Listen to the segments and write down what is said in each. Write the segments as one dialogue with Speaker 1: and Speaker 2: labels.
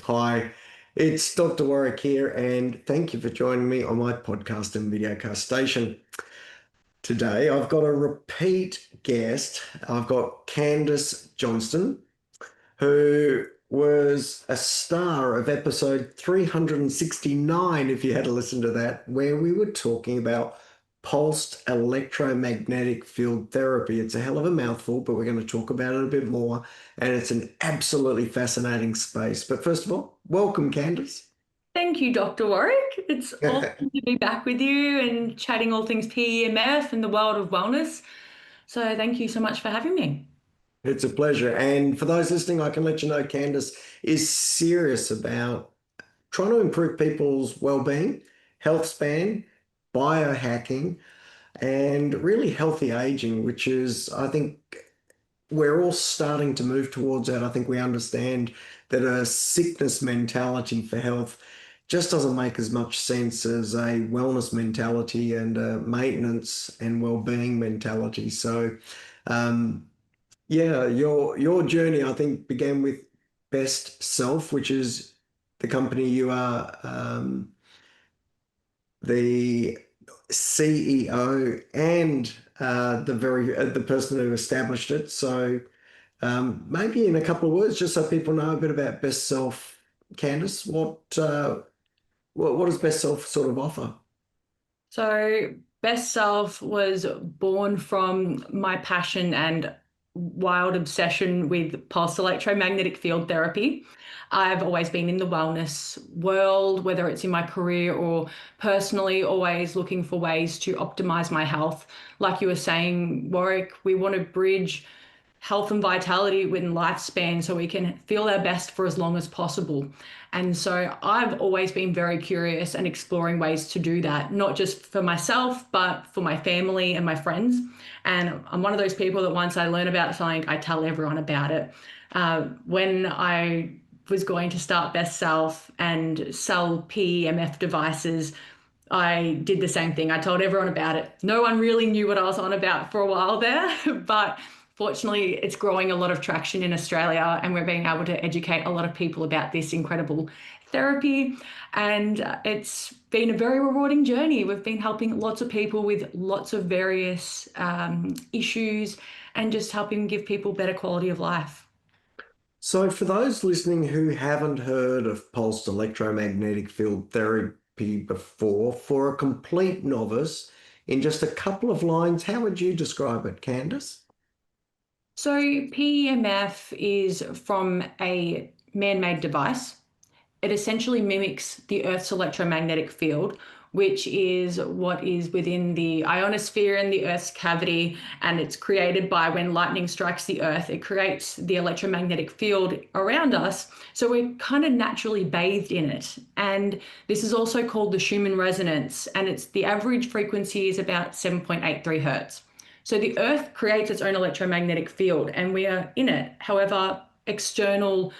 Speaker 1: Hi, it's Dr. Warrick here, and thank you for joining me on my podcast and videocast station. Today, I've got a repeat guest. I've got Candice Johnston, who was a star of episode 369, if you had to listen to that, where we were talking about pulsed electromagnetic field therapy. It's a hell of a mouthful, but we're going to talk about it a bit more, and it's an absolutely fascinating space. But first of all, welcome, Candice.
Speaker 2: Thank you, Dr. Warwick. It's awesome to be back with you and chatting all things PEMF and the world of wellness. So thank you so much for having me.
Speaker 1: It's a pleasure. And for those listening, I can let you know Candice is serious about trying to improve people's well-being, health span, biohacking, and really healthy aging, which is, I think, we're all starting to move towards that. I think we understand that a sickness mentality for health just doesn't make as much sense as a wellness mentality and a maintenance and well-being mentality. So, yeah, your journey, I think, began with Best Self, which is the company you are the CEO and the person who established it. So maybe in a couple of words, just so people know a bit about Best Self, Candice, what does Best Self sort of offer?
Speaker 2: So Best Self was born from my passion and wild obsession with pulsed electromagnetic field therapy. I've always been in the wellness world, whether it's in my career or personally, always looking for ways to optimize my health. Like you were saying, Warwick, we want to bridge health and vitality within lifespan so we can feel our best for as long as possible. And so I've always been very curious and exploring ways to do that, not just for myself, but for my family and my friends. And I'm one of those people that once I learn about something, I tell everyone about it. When I was going to start Best Self and sell PEMF devices, I did the same thing. I told everyone about it. No one really knew what I was on about for a while there, but fortunately, it's growing a lot of traction in Australia, and we're being able to educate a lot of people about this incredible therapy. And it's been a very rewarding journey. We've been helping lots of people with lots of various issues and just helping give people better quality of life.
Speaker 1: So for those listening who haven't heard of pulsed electromagnetic field therapy before, for a complete novice, in just a couple of lines, how would you describe it, Candice?
Speaker 2: So PEMF is from a man-made device. It essentially mimics the Earth's electromagnetic field, which is what is within the ionosphere and the Earth's cavity, and it's created by when lightning strikes the Earth. It creates the electromagnetic field around us, so we're kind of naturally bathed in it. And this is also called the Schumann resonance, and it's the average frequency is about 7.83 hertz. So the Earth creates its own electromagnetic field, and we are in it. However, external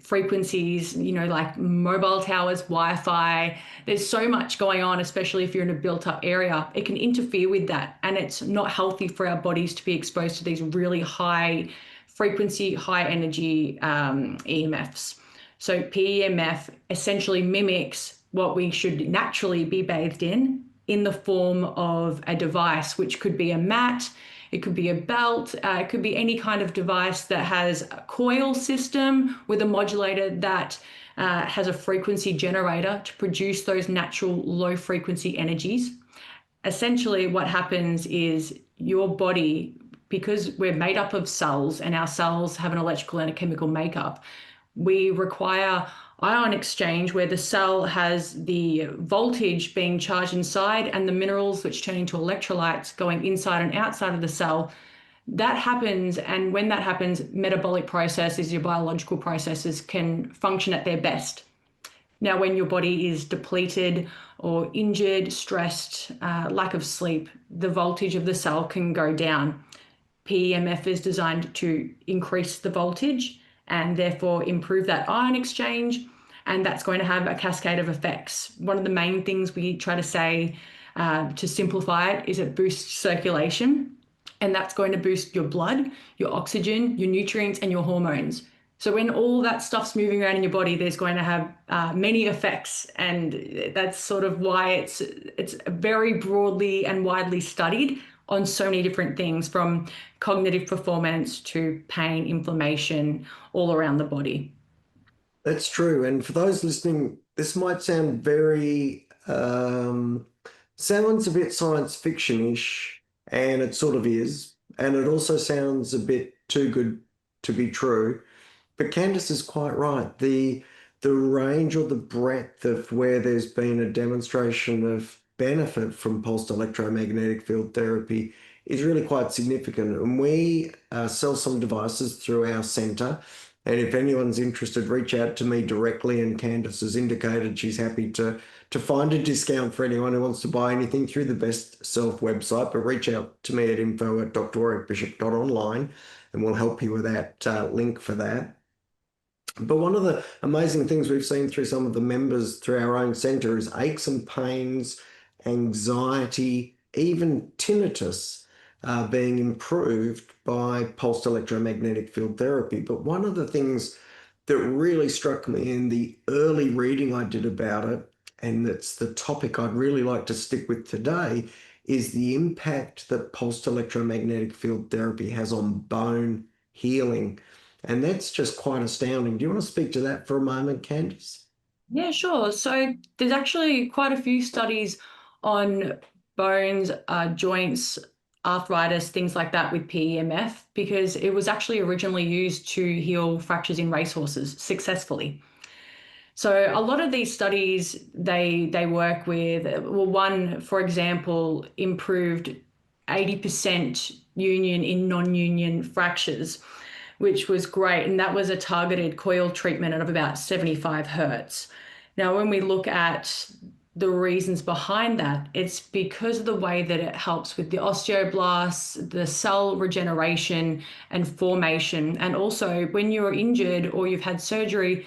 Speaker 2: frequencies, like mobile towers, Wi-Fi, there's so much going on, especially if you're in a built-up area. It can interfere with that, and it's not healthy for our bodies to be exposed to these really high frequency, high energy EMFs. So PEMF essentially mimics what we should naturally be bathed in the form of a device, which could be a mat, it could be a belt, it could be any kind of device that has a coil system with a modulator that has a frequency generator to produce those natural low frequency energies. Essentially, what happens is your body, because we're made up of cells and our cells have an electrical and a chemical makeup, we require ion exchange where the cell has the voltage being charged inside and the minerals which turn into electrolytes going inside and outside of the cell. That happens, and when that happens, metabolic processes, your biological processes can function at their best. Now, when your body is depleted or injured, stressed, lack of sleep, the voltage of the cell can go down. PEMF is designed to increase the voltage and therefore improve that ion exchange, and that's going to have a cascade of effects. One of the main things we try to say to simplify it is it boosts circulation. and that's going to boost your blood, your oxygen, your nutrients, and your hormones. So when all that stuff's moving around in your body, there's going to have many effects, and that's sort of why it's very broadly and widely studied on so many different things, from cognitive performance to pain, inflammation, all around the body.
Speaker 1: That's true. And for those listening, this might sound very, sounds a bit science fiction-ish, and it sort of is. And it also sounds a bit too good to be true. But Candice is quite right. The range or the breadth of where there's been a demonstration of benefit from pulsed electromagnetic field therapy is really quite significant. And we sell some devices through our centre. And if anyone's interested, reach out to me directly. And Candice has indicated she's happy to find a discount for anyone who wants to buy anything through the Best Self website. But reach out to me at info@drwarrickbishop.online and we'll help you with that link for that. But one of the amazing things we've seen through some of the members through our own centre is aches and pains, anxiety, even tinnitus being improved by pulsed electromagnetic field therapy. But one of the things that really struck me in the early reading I did about it, and that's the topic I'd really like to stick with today, is the impact that pulsed electromagnetic field therapy has on bone healing. And that's just quite astounding. Do you want to speak to that for a moment, Candice?
Speaker 2: Yeah, sure. So there's actually quite a few studies on bones, joints, arthritis, things like that with PEMF, because it was actually originally used to heal fractures in racehorses successfully. So a lot of these studies, they work with, well, one, for example, improved 80% union in non-union fractures, which was great. And that was a targeted coil treatment of about 75 hertz. Now, when we look at the reasons behind that, it's because of the way that it helps with the osteoblasts, the cell regeneration and formation. And also when you're injured or you've had surgery,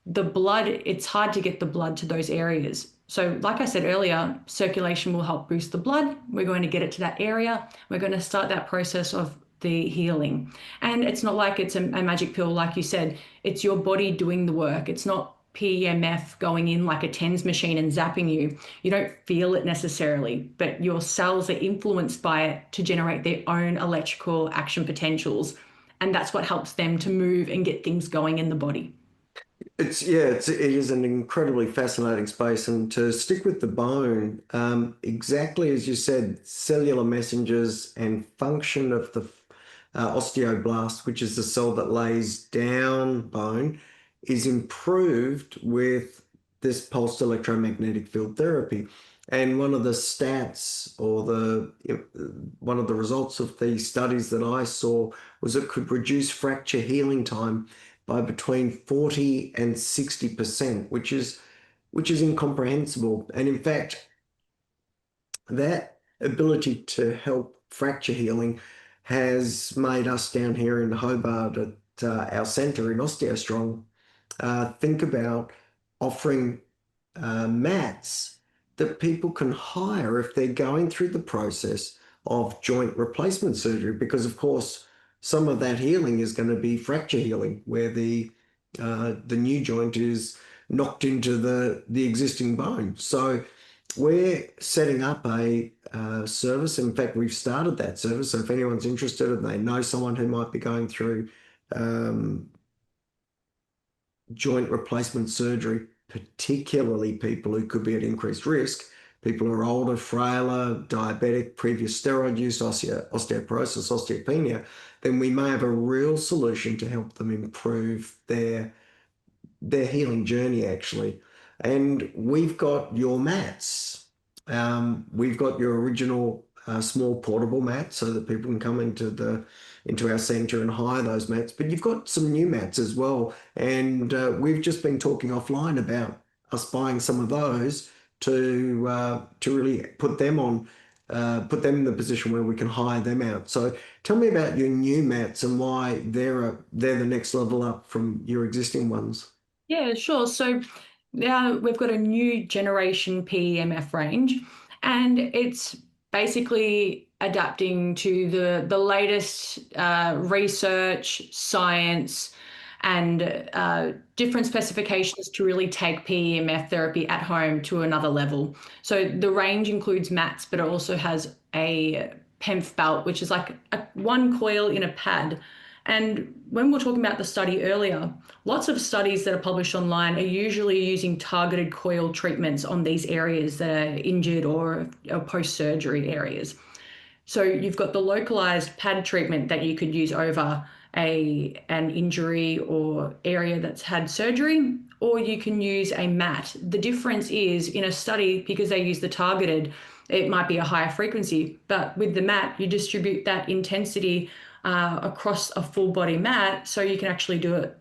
Speaker 2: the blood, it's hard to get the blood to those areas. So like I said earlier, circulation will help boost the blood. We're going to get it to that area. We're going to start that process of the healing. And it's not like it's a magic pill, like you said. It's your body doing the work. It's not PEMF going in like a TENS machine and zapping you. You don't feel it necessarily, but your cells are influenced by it to generate their own electrical action potentials. And that's what helps them to move and get things going in the body.
Speaker 1: It is an incredibly fascinating space. And to stick with the bone, exactly as you said, cellular messengers and function of the osteoblast, which is the cell that lays down bone, is improved with this pulsed electromagnetic field therapy. And one of the stats or one of the results of these studies that I saw was it could reduce fracture healing time by between 40 and 60%, which is incomprehensible. And in fact, that ability to help fracture healing has made us down here in Hobart at our centre in OsteoStrong think about offering mats that people can hire if they're going through the process of joint replacement surgery, because of course some of that healing is going to be fracture healing, where the new joint is knocked into the existing bone. So we're setting up a service. In fact, we've started that service. So if anyone's interested and they know someone who might be going through joint replacement surgery, particularly people who could be at increased risk, people who are older, frailer, diabetic, previous steroid use, osteoporosis, osteopenia, then we may have a real solution to help them improve their healing journey, actually. And we've got your mats. We've got your original small portable mats so that people can come into our centre and hire those mats. But you've got some new mats as well. And we've just been talking offline about us buying some of those to really put them in the position where we can hire them out. So tell me about your new mats and why they're the next level up from your existing ones.
Speaker 2: Yeah, sure. So now we've got a new generation PEMF range, and it's basically adapting to the latest research, science, and different specifications to really take PEMF therapy at home to another level. So the range includes mats, but it also has a PEMF belt, which is like one coil in a pad. And when we were talking about the study earlier, lots of studies that are published online are usually using targeted coil treatments on these areas that are injured or post-surgery areas. So you've got the localized pad treatment that you could use over an injury or area that's had surgery, or you can use a mat. The difference is in a study, because they use the targeted, it might be a higher frequency, but with the mat, you distribute that intensity across a full body mat, so you can actually do it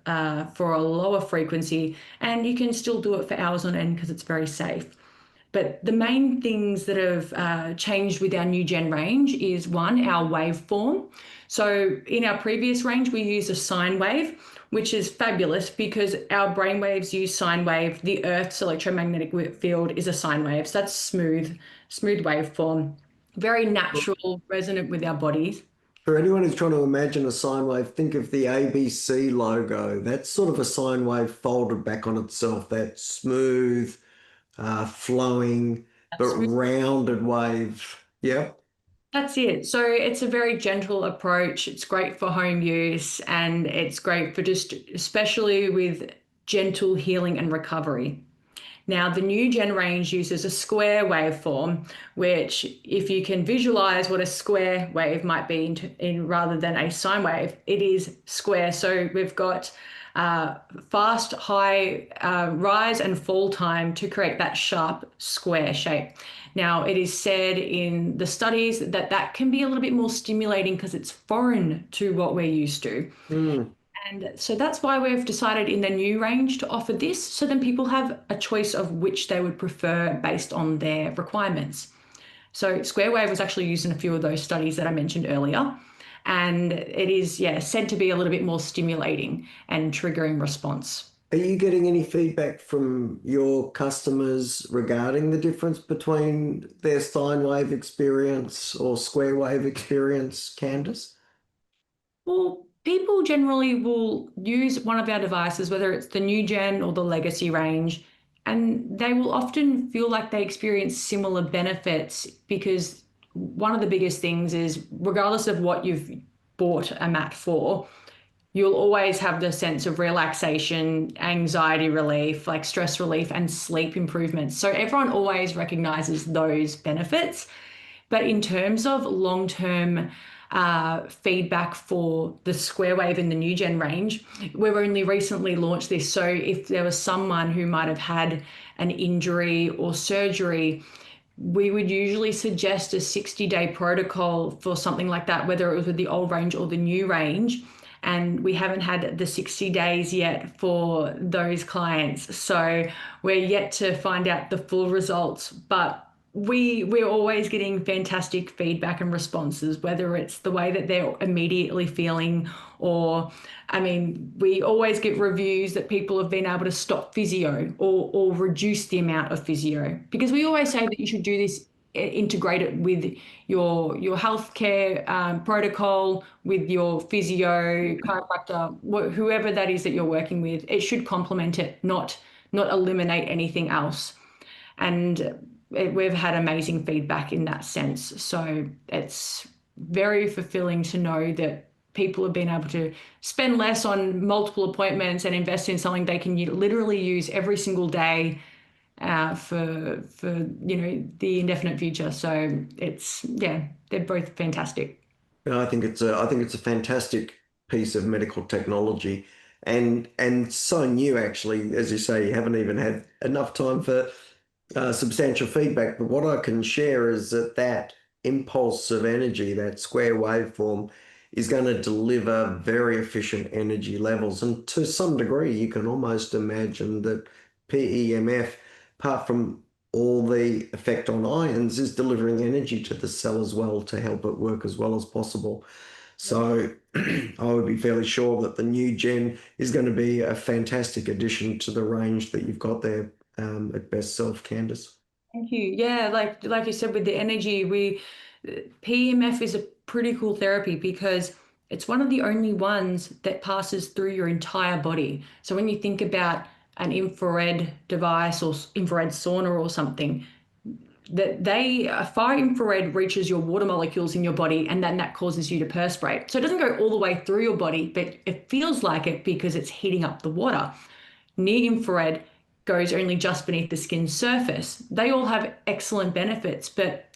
Speaker 2: for a lower frequency, and you can still do it for hours on end because it's very safe. But the main things that have changed with our new gen range is one, our waveform. So in our previous range, we used a sine wave, which is fabulous because our brain waves use sine wave. The Earth's electromagnetic field is a sine wave. So that's smooth waveform, very natural, resonant with our bodies.
Speaker 1: For anyone who's trying to imagine a sine wave, think of the ABC logo. That's sort of a sine wave folded back on itself, that smooth, flowing, but
Speaker 2: Smooth.
Speaker 1: rounded wave. Yeah.
Speaker 2: That's it. So it's a very gentle approach. It's great for home use, and it's great for just, especially with gentle healing and recovery. Now, the new gen range uses a square waveform, which if you can visualize what a square wave might be in rather than a sine wave, it is square. So we've got fast, high rise and fall time to create that sharp square shape. Now, it is said in the studies that that can be a little bit more stimulating because it's foreign to what we're used to. And so that's why we've decided in the new range to offer this, so then people have a choice of which they would prefer based on their requirements. So square wave was actually used in a few of those studies that I mentioned earlier. And it is, said to be a little bit more stimulating and triggering response.
Speaker 1: Are you getting any feedback from your customers regarding the difference between their sine wave experience or square wave experience, Candice?
Speaker 2: Well, people generally will use one of our devices, whether it's the new gen or the legacy range, and they will often feel like they experience similar benefits because one of the biggest things is, regardless of what you've bought a mat for, you'll always have the sense of relaxation, anxiety relief, like stress relief, and sleep improvements. So everyone always recognizes those benefits. But in terms of long-term feedback for the square wave and the new gen range, we've only recently launched this. So if there was someone who might have had an injury or surgery, we would usually suggest a 60-day protocol for something like that, whether it was with the old range or the new range. And we haven't had the 60 days yet for those clients. So we're yet to find out the full results, but we're always getting fantastic feedback and responses, whether it's the way that they're immediately feeling, or, I mean, we always get reviews that people have been able to stop physio or reduce the amount of physio, because we always say that you should do this integrated with your healthcare protocol, with your physio, chiropractor, whoever that is that you're working with. It should complement it, not eliminate anything else. And we've had amazing feedback in that sense. So it's very fulfilling to know that people have been able to spend less on multiple appointments and invest in something they can literally use every single day for the indefinite future. So they're both fantastic.
Speaker 1: I think it's a fantastic piece of medical technology, and so new actually. As you say, you haven't even had enough time for substantial feedback. But what I can share is that impulse of energy, that square waveform, is going to deliver very efficient energy levels. And to some degree, you can almost imagine that PEMF, apart from all the effect on ions, is delivering energy to the cell as well to help it work as well as possible. So I would be fairly sure that the new gen is going to be a fantastic addition to the range that you've got there at Best Self, Candice.
Speaker 2: Thank you. Yeah, like you said, with the energy, PEMF is a pretty cool therapy because it's one of the only ones that passes through your entire body. So when you think about an infrared device or infrared sauna or something, far infrared reaches your water molecules in your body, and then that causes you to perspirate. So it doesn't go all the way through your body, but it feels like it because it's heating up the water. Near infrared goes only just beneath the skin surface. They all have excellent benefits, but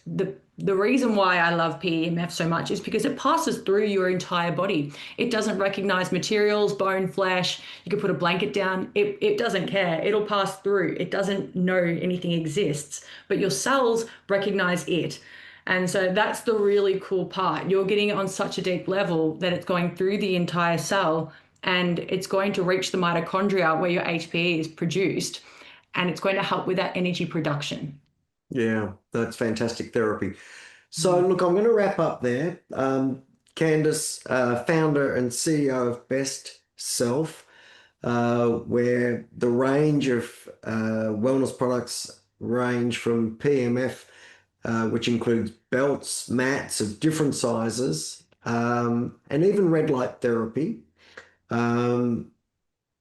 Speaker 2: the reason why I love PEMF so much is because it passes through your entire body. It doesn't recognize materials, bone, flesh. You can put a blanket down. It doesn't care. It'll pass through. It doesn't know anything exists, but your cells recognize it. And so that's the really cool part. You're getting it on such a deep level that it's going through the entire cell, and it's going to reach the mitochondria where your HPE is produced, and it's going to help with that energy production.
Speaker 1: Yeah, that's fantastic therapy. So look, I'm going to wrap up there. Candice, founder and CEO of Best Self, where the range of wellness products range from PEMF, which includes belts, mats of different sizes, and even red light therapy. I want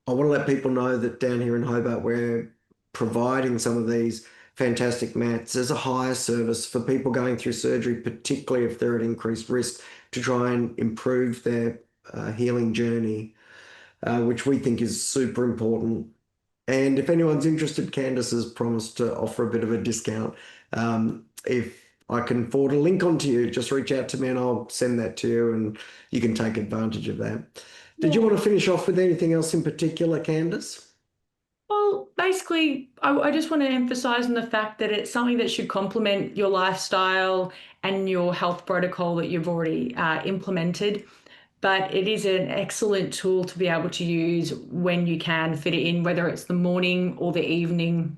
Speaker 1: to let people know that down here in Hobart, we're providing some of these fantastic mats as a hire service for people going through surgery, particularly if they're at increased risk, to try and improve their healing journey, which we think is super important. And if anyone's interested, Candice has promised to offer a bit of a discount. If I can forward a link onto you, just reach out to me and I'll send that to you and you can take advantage of that. Did you want to finish off with anything else in particular, Candice?
Speaker 2: Well, basically, I just want to emphasize on the fact that it's something that should complement your lifestyle and your health protocol that you've already implemented. But it is an excellent tool to be able to use when you can fit it in, whether it's the morning or the evening.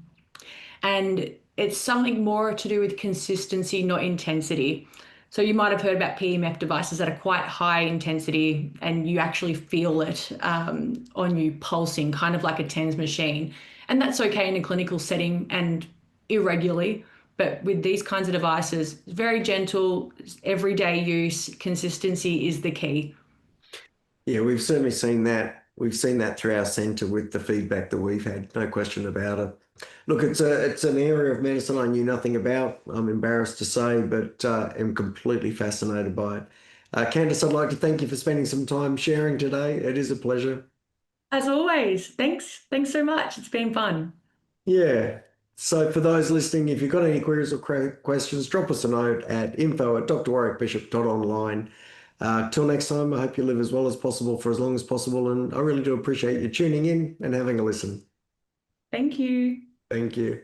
Speaker 2: And it's something more to do with consistency, not intensity. So you might have heard about PEMF devices that are quite high intensity and you actually feel it on you pulsing, kind of like a TENS machine. And that's okay in a clinical setting and irregularly. But with these kinds of devices, very gentle, everyday use, consistency is the key.
Speaker 1: Yeah, we've certainly seen that. We've seen that through our centre with the feedback that we've had, no question about it. Look, it's an area of medicine I knew nothing about, I'm embarrassed to say, but am completely fascinated by it. Candice, I'd like to thank you for spending some time sharing today. It is a pleasure.
Speaker 2: As always, thanks. Thanks so much. It's been fun.
Speaker 1: Yeah. So for those listening, if you've got any queries or questions, drop us a note at info@drwarrickbishop.online. Till next time, I hope you live as well as possible for as long as possible. And I really do appreciate you tuning in and having a listen.
Speaker 2: Thank you.
Speaker 1: Thank you.